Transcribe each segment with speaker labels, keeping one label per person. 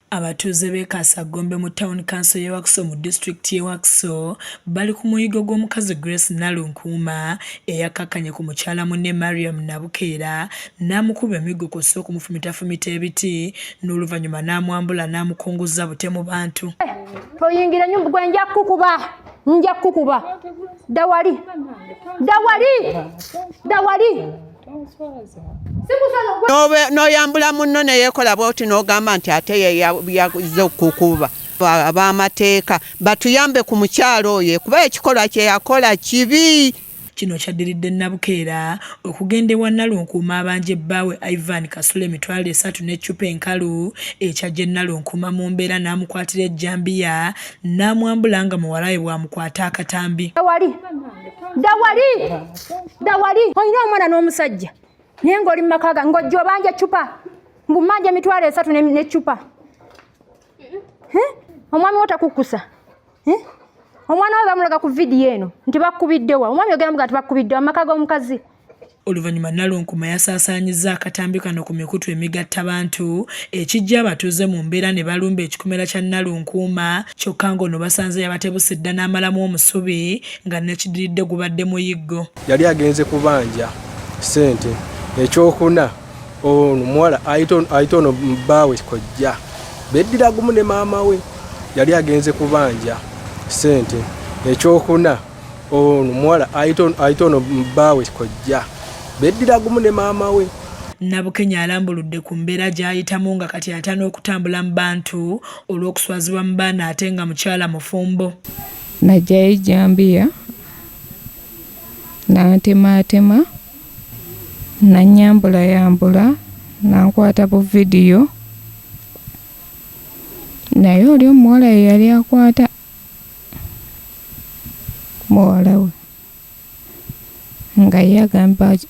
Speaker 1: Abatuuze b'e Kaasagombe mu Town Council y'e Wakiso mu disitulikiti y'e Wakiso bali ku muyigo gw'omukazi Grace Nalunkuuma eyakkakkanye ku mukyala munne Mariam Nabukeera n'amukuba emiggo kw'ossa okumufumitafumita ebiti n'oluvannyuma n'amwambula n'amukunguza bute mu bantu.
Speaker 2: Oyingira nyumba gwe nja kukuba. Dawali.
Speaker 3: N'oyambula munno ne yeekola bw'oti n'ogamba nti ate ye yazze okukuba. Ab'amateeka batuyambe ku mukyalo oyo kuba ekikolwa kye yakola kibi.
Speaker 1: Kino kyaddiridde Nabukeera okugenda ewa Nalunkuuma abanja ebbaawe Ivan Kasula emitwalo 3 n'eccupa enkalu ekyajja Nalunkuuma mu mbeera n'amukwatira ejjambiya n'amwambula nga muwala we bw'amukwata akatambi.
Speaker 2: Dawali olina omwana n'omusajja naye ng'oli mu maka gange ng'ojja obanja eccupa mbu mmanja emitwalo 3 n'eccupa. Omwami wo takukkusa? Omwana we bamulaga ku vidiyo eno nti bakkubiddewa. Omwami ogenda muga nti bakkubiddewa amaka g'omukazi.
Speaker 1: Oluvannyuma Nalunkuuma yasaasaanyizza akatambi kano ku mikutu emigattabantu ekijja abatuuze mu mbeera ne balumba ekikomera kya Nalunkuuma kyokka ng'ono basanze yabatebuse dda n'amalamu omusubi nga nekiddiridde gubadde muyiggo.
Speaker 4: Yali agenze kubanja ssente ekyokuna ono muwala ayita ono bbaawe kojja beddira gumu ne maama we yali agenze kubanja ssente ekyokuna ono muwala ayita ono bbaawe kojja beddira gumu ne maama we.
Speaker 1: Nabukenya alambuludde ku mbeera gy'ayitamu nga kati atana okutambula mu bantu olw'okuswazibwa mu baana ate nga mukyala mufumbo.
Speaker 5: Najjayo ejjambiya n'antemaatema n'annyambula n'ankwata bu vidiyo naye oli omuwala ye yali akwata muwala we nga ye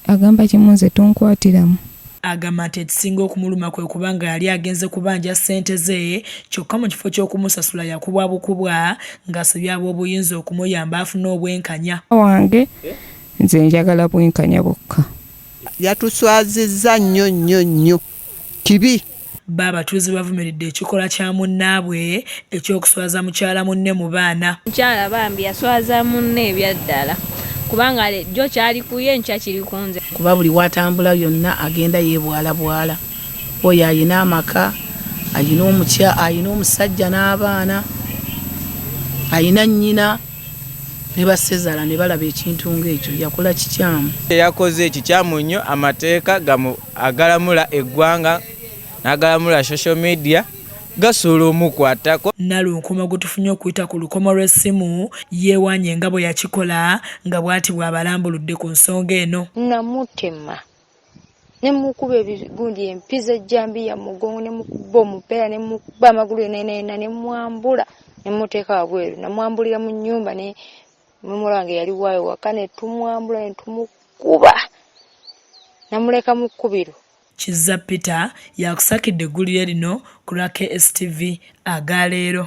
Speaker 5: agamba kimu nze tonkwatiramu.
Speaker 1: Agamba nti ekisinga okumuluma kwe kubanga yali agenze kubanja ssente ze kyokka mu kifo ky'okumusasula yakubwabukubwa ng'asabye ab'obuyinza okumuyamba afune obwenkanya.
Speaker 5: Wange nze njagala bwenkanya bwokka.
Speaker 3: Yatuswazizza nnyo kibi.
Speaker 1: Abatuuze bavumiridde ekikola kya munnaabwe ekyokuswaza mukyala munne mu baana.
Speaker 6: Mukyala bambi yaswaza munne ebyaddala kubanga jjo kyali kuye nkya kiri kunze.
Speaker 7: Kuba buli watambula yonna agenda yeebwalabwala. Oyo ayina amaka, ayina omusajja n'abaana, ayina nnyina ne basezala ne balaba ekintu ng'ekyo yakola kikyamu.
Speaker 8: Yakoze ekikyamu nnyo, amateeka agalamula eggwanga n'agalamula social media gasobola omukwatako.
Speaker 1: Nalunkuuma gwe tufunye okuyita ku lukomo lw'essimu yeewaanye nga bwe yakikola nga bw'ati bw'abalambuludde ku nsonga eno.
Speaker 9: Namutema ne mukuba ebigundi empiza ejjambiya mu mugongo ne mukuba omupeera ne mukuba amagulu ne mwambula ne muteeka wabweru namwambulira mu nnyumba ne mumola wange yali waayo waka ne tumwambula ne tumukuba namuleka mu kkubiro.
Speaker 1: Kizza Peter yakusakidde eggulire lino ku lwa KSTV agaleero.